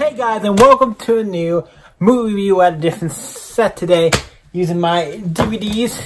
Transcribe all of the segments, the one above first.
Hey guys, and welcome to a new movie review at a different set today, using my DVDs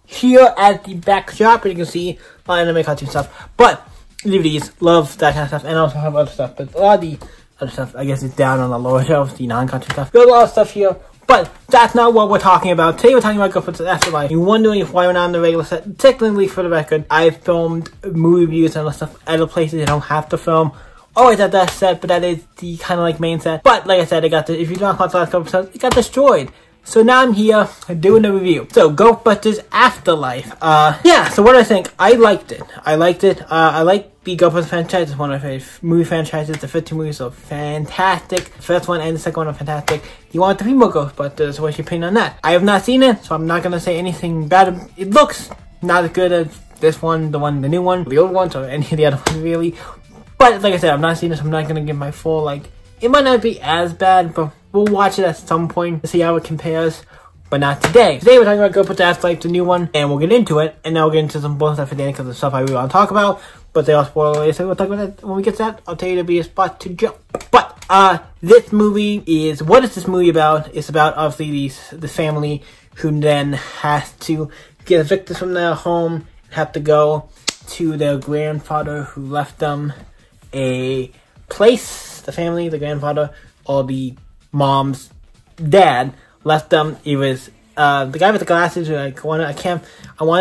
here at the back shop, and you can see my anime cartoon stuff. But DVDs, love that kind of stuff, and I also have other stuff, but a lot of the other stuff, I guess, is down on the lower shelves, the non-cartoon stuff. There's a lot of stuff here, but that's not what we're talking about. Today we're talking about Ghostbusters Afterlife. You're wondering if why we're not on the regular set. Technically, for the record, I've filmed movie reviews and other stuff at other places I don't have to film. Always at that set, but that is the kind of like main set. But like I said, if you don't watch the last couple episodes, it got destroyed. So now I'm here doing the review. So Ghostbusters Afterlife. Yeah, so what do I think? I liked it. I like the Ghostbusters franchise. It's one of my favorite movie franchises. The 15 movies are fantastic. The first one and the second one are fantastic. You want 3 more Ghostbusters, what's your opinion on that? I have not seen it, so I'm not gonna say anything bad. It looks not as good as this one, the new one, the old ones, or any of the other ones really. But like I said, I'm not seeing this, I'm not gonna give my full, like, it might not be as bad, but we'll watch it at some point to see how it compares, but not today. Today we're talking about Ghostbusters Afterlife, the new one, and we'll get into it, and then we'll get into some bonus stuff at the end, because the stuff I really want to talk about, but they all spoil away, so we'll talk about that when we get to that. I'll tell you there'll be a spot to jump. But, this movie is, what is this movie about? It's about, obviously, this family who then has to get evicted from their home, and have to go to their grandfather who left them a place. The family, the grandfather, or the mom's dad left them. It was the guy with the glasses. I want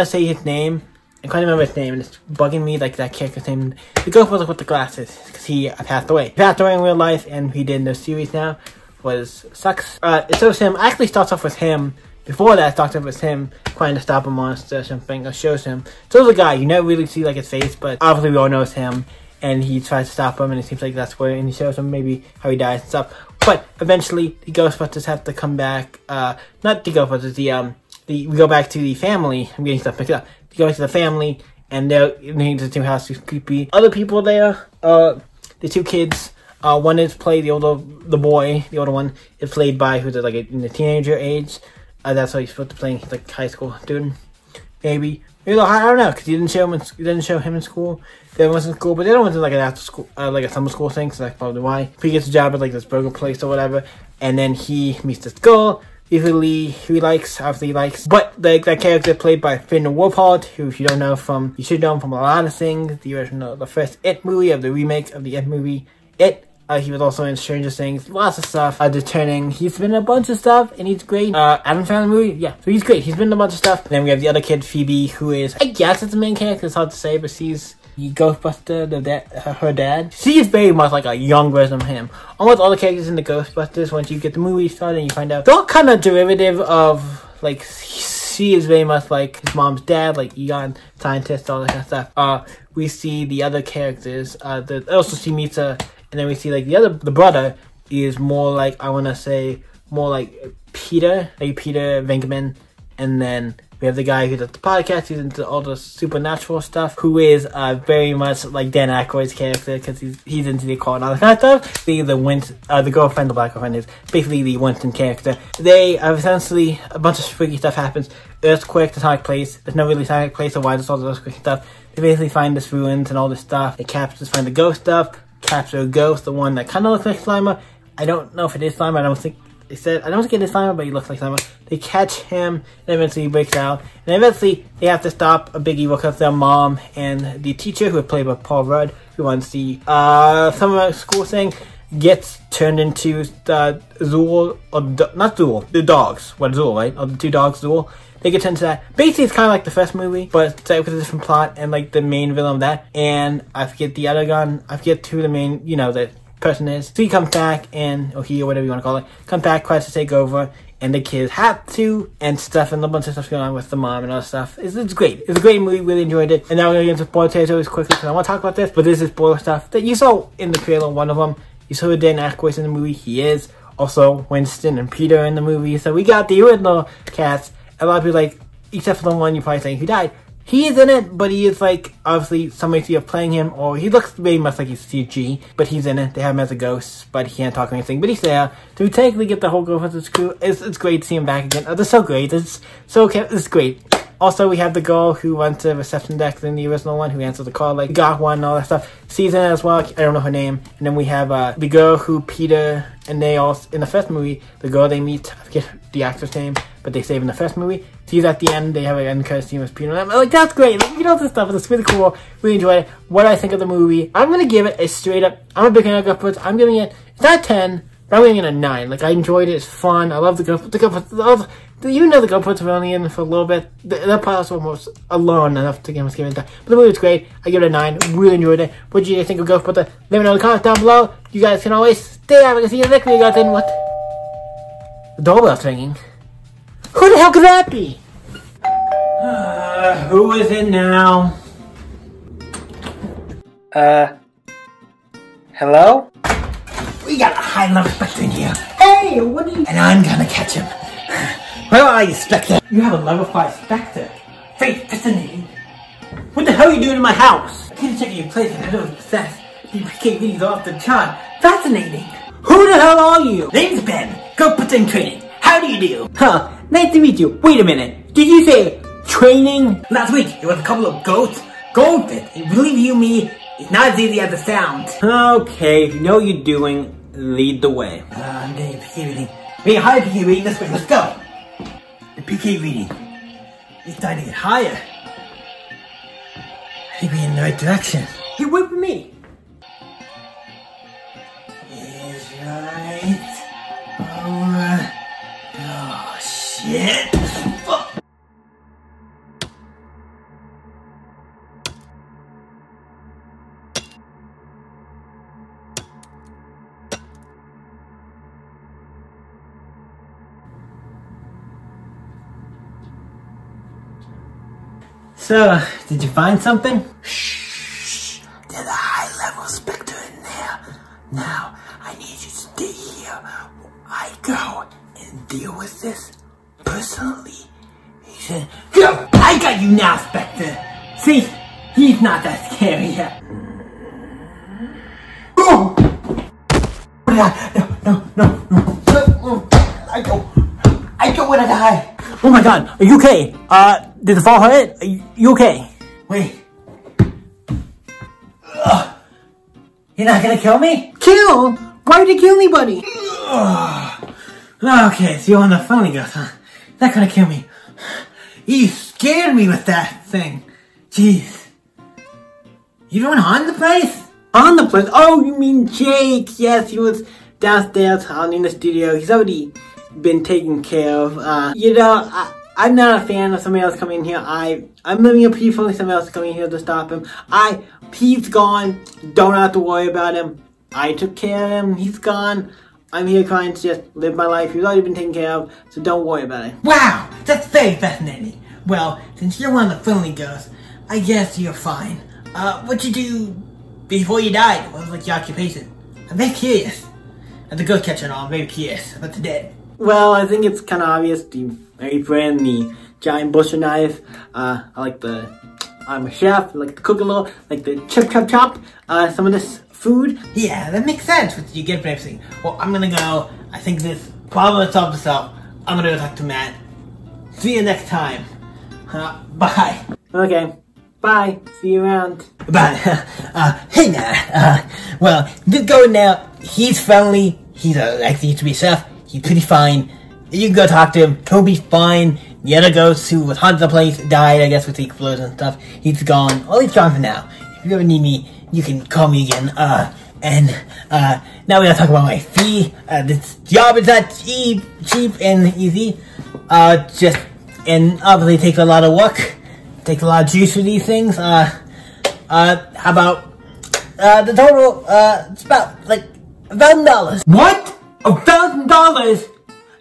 to say his name. I can't remember his name, and it's bugging me. Like that character's name. The Ghostbuster with the glasses, because he passed away. He passed away in real life, and he did in the series now. Sucks. It shows him. Actually, starts off with him. Before that, it starts off with him trying to stop a monster or something. Or shows him. So there's a guy. You never really see like his face, but obviously we all know it's him. And he tries to stop him, and it seems like that's where, and he shows him maybe how he dies and stuff. But eventually, the Ghostbusters have to come back. Not the Ghostbusters. We go back to the family. I'm getting stuff mixed up. We go back to the family, and they're in the new house. There's creepy other people there. The 2 kids. One is played the older one is played by who's like in the teenager age. That's how he's supposed to play. He's like high school student, maybe. I don't know, because you didn't show him in school. The other one's in school, but the other one's in like an after school, like a summer school thing, so that's probably why. He gets a job at like this burger place or whatever, and then he meets this girl, usually who he likes, obviously he likes. But that character played by Finn Wolfhard, who if you don't know from, you should know him from a lot of things. The original, the first It movie, of the remake of the It movie, It. He was also in Stranger Things, lots of stuff. He's been in a bunch of stuff, and he's great. Adam Sandler movie, yeah, so he's great. He's been in a bunch of stuff. And then we have the other kid, Phoebe, who is, I guess it's the main character, it's hard to say, but she's the Ghostbuster, her dad. She is very much like a young version of him. Almost all the characters in the Ghostbusters, once you get the movie started, and you find out, they're all kind of derivative of, like, she is very much like his mom's dad, like Egon, scientist, all that kind of stuff. We see the other characters, also she meets a, and then we see like the brother is more like, I want to say, more like Peter Venkman. And then we have the guy who does the podcast, who's into all the supernatural stuff, who is very much like Dan Aykroyd's character, because he's into the occult and all that kind of stuff. The girlfriend, the black girlfriend, is basically the Winston character. They have essentially, a bunch of freaky stuff happens. Earthquake, the tonic place. There's no really tonic place, so why does all the earthquake stuff? They basically find this ruins and all this stuff. They find the ghost stuff. Capture a ghost, the one that kind of looks like Slimer. I don't know if it is Slimer. I don't think it is Slimer, but he looks like Slimer. They catch him, and eventually he breaks out. And eventually they have to stop a big evil because their mom and the teacher, who is played by Paul Rudd, who runs the summer school thing, gets turned into Zool, or not Zool, the dogs. What, Zool, right? Or the 2 dogs, Zool. They get into that. Basically, it's kind of like the first movie, but it's with a different plot, and like the main villain of that. And I forget the other gun. I forget who the main, the person is. So he comes back, or he, or whatever you want to call it, comes back, tries to take over, and the kids have to, and stuff, and a bunch of stuff going on with the mom and all that stuff. It's great. It's a great movie. Really enjoyed it. And now we're going to get into spoiler territories quickly, because I want to talk about this, but this is spoiler stuff that you saw in the trailer. One of them, you saw Dan Aykroyd in the movie. He is also Winston and Peter in the movie. So we got the original cast. A lot of people like, except for the one you're probably saying who died. He is in it, but he is like, obviously, somebody's either playing him, or he looks very much like he's CG, but he's in it. They have him as a ghost, but he can't talk or anything, but he's there. So we technically get the whole Ghostbusters crew. It's great to see him back again. They're so great. It's great. Also, we have the girl who went to reception desk in the original one, who answered the call, like, got one and all that stuff. Season as well, I don't know her name. And then we have the girl who Peter, and they all, in the first movie, the girl they meet, I forget the actor's name, but they save in the first movie. She's at the end, they have an end credit scene with Peter, and I'm like, that's great, like, you know, this stuff, it's really cool, really enjoy it. What I think of the movie, I'm gonna give it a straight up, I'm a big fan of Ghostbusters, I'm giving it, it's not a 10, but I'm giving it a 9. Like, I enjoyed it, it's fun, I love the Ghostbusters, you know the Ghostbusters were only in for a little bit, that part was almost alone enough to give it that. But the movie was great, I give it a 9, really enjoyed it. What did you guys think of Ghostbusters? Let me know in the comments down below. You guys can always stay out, I can see you next video, guys, and what? The doorbell's ringing. Who the hell could that be? Who is it now? Hello? We got a high-level Spectre in here. Hey, what are you? And I'm gonna catch him. Where are you, Spectre? You have a level 5 Spectre. Very fascinating. What the hell are you doing in my house? I can't check your place and I don't possess. You can't these off the chart. Fascinating. Who the hell are you? Name's Ben. Ghostbusters in training. How do you do? Huh, nice to meet you. Wait a minute. Did you say training? Last week, it was a couple of goats. Goldfish. And believe you me, it's not as easy as it sounds. Okay, if you know what you're doing, lead the way. I'm getting PK reading. Being higher PK reading this way. Let's go. The PK reading. It's starting to get higher. I think we're in the right direction. Hey, wait for me. Is right. Oh, shit. Fuck. So, did you find something? Shh, there's a high-level Spectre in there. Now, I need you to stay here while I go and deal with this personally. He said, go! I got you now, Spectre! See, he's not that scary yet. Oh! No. I don't want to die. Oh my god, are you okay? Did the fall hurt? Are you okay? Wait. Ugh. You're not gonna kill me? Kill? Why would you kill me, buddy? Ugh. Okay, so you're on the phone, Ghost, huh? Not gonna kill me. You scared me with that thing. Jeez. You doing on the place? On the place? Oh, you mean Jake? Yes, he was downstairs in the studio. He's already been taken care of. You know, I'm not a fan of somebody else coming in here. I'm living a peacefully, somebody else coming in here to stop him. He's gone. Don't have to worry about him. I took care of him. He's gone. I'm here trying to just live my life. He's already been taken care of, so don't worry about it. Wow, that's very fascinating. Well, since you're one of the friendly ghosts, I guess you're fine. What'd you do before you died? What was like your occupation? I'm very curious. As a ghost catcher and all, I'm very curious about the dead. Well, I think it's kind of obvious. The Mary brand, the giant butcher knife. I'm a chef. I like to cook a little. Like the chop. Some of this food. Yeah, that makes sense. What did you get for everything? Well, I'm gonna go. I think this problem solved itself. I'm gonna go talk to Matt. See you next time. Bye. Okay. Bye. See you around. Bye. Hey Matt. Well, this guy now, he's friendly. He's actually used to be a chef. He's pretty fine. You can go talk to him. He'll be fine. The other ghost who was haunted the place died, I guess, with the explosion and stuff. He's gone. Well, he's gone for now. If you ever need me, you can call me again. Now we gotta talk about my fee. This job is not cheap and easy. And obviously takes a lot of work. Takes a lot of juice for these things. How about, the total, it's about, like, $1,000. What? $1,000?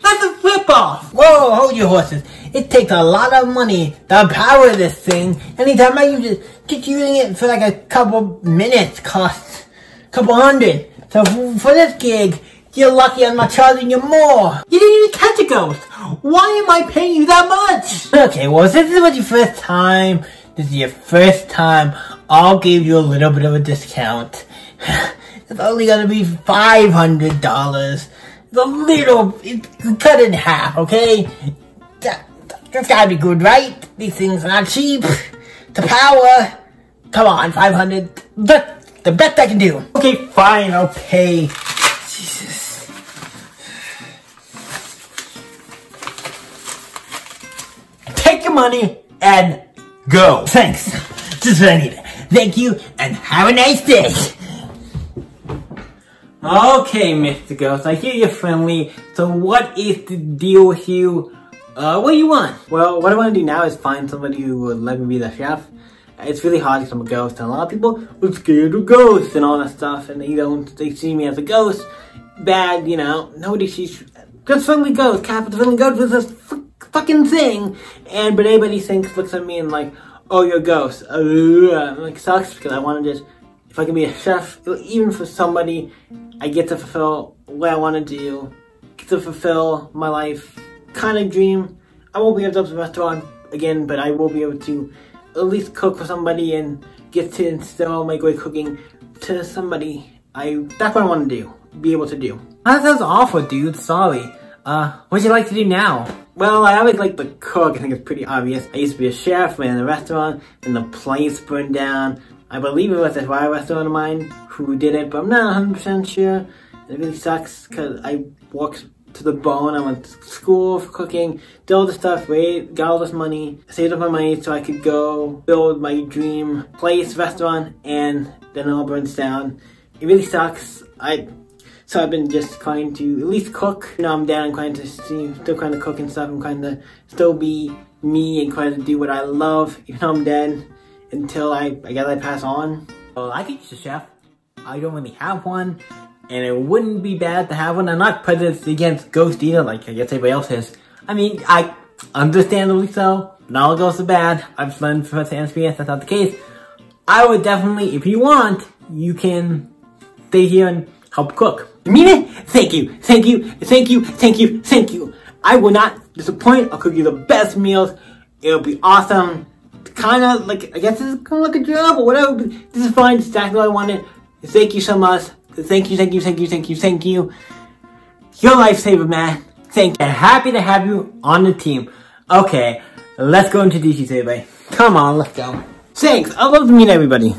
That's a flip-off! Whoa, hold your horses. It takes a lot of money to power this thing. Anytime I use it, just using it for like a couple minutes costs a couple hundred. So for this gig, you're lucky I'm not charging you more. You didn't even catch a ghost. Why am I paying you that much? Okay, well, since this was your first time, I'll give you a little bit of a discount. It's only gonna be $500. It's cut in half, okay? That's gotta be good, right? These things are not cheap. To power. Come on, 500. The best I can do. Okay, fine, I'll pay. Jesus. Take your money and go. Thanks. Just what I needed. Thank you, and have a nice day. Okay, Mr. Ghost, I hear you're friendly, so what is the deal with you? What do you want? Well, what I want to do now is find somebody who would let me be the chef. It's really hard because I'm a ghost, and a lot of people are scared of ghosts and all that stuff, and they see me as a ghost. Bad, you know, nobody sees, just friendly ghost, capital friendly ghost is this fucking thing, but everybody looks at me and like, oh, you're a ghost. Like, sucks, because I want to just, if I can be a chef, even for somebody, I get to fulfill what I want to do, get to fulfill my life kind of dream. I won't be able to open a restaurant again, but I will be able to at least cook for somebody and get to instill my great cooking to somebody. That's what I want to do, be able to do. That sounds awful, dude, sorry. What would you like to do now? Well, I always like to cook. I think it's pretty obvious. I used to be a chef, ran a restaurant, and the place burned down. I believe it was a rival restaurant of mine who did it, but I'm not 100% sure. It really sucks because I worked to the bone. I went to school for cooking, did all this stuff, got all this money, saved up my money so I could go build my dream place, restaurant, and then it all burns down. It really sucks. So I've been just trying to at least cook. You know, I'm down and trying to still trying to cook and stuff. I'm trying to still be me and trying to do what I love, even though I'm dead, until I guess I pass on. Well, I could use a chef. I don't really have one, and it wouldn't be bad to have one. I'm not prejudiced against ghosts either, like I guess everybody else is. I mean, understandably so. Not all ghosts are bad. I've learned from first-hand experience that's not the case. I would definitely, if you want, you can stay here and help cook. You mean it? Thank you, thank you, thank you, thank you, thank you. I will not disappoint. I'll cook you the best meals. It'll be awesome. Kind of like, I guess this is kind of like a job or whatever, but this is fine. It's exactly what I wanted. Thank you so much. Thank you, thank you, thank you, thank you, thank you. You're a lifesaver, man. Thank you. Happy to have you on the team. Okay, let's go into DCs, everybody. Come on, let's go. Thanks. I'd love to meet everybody.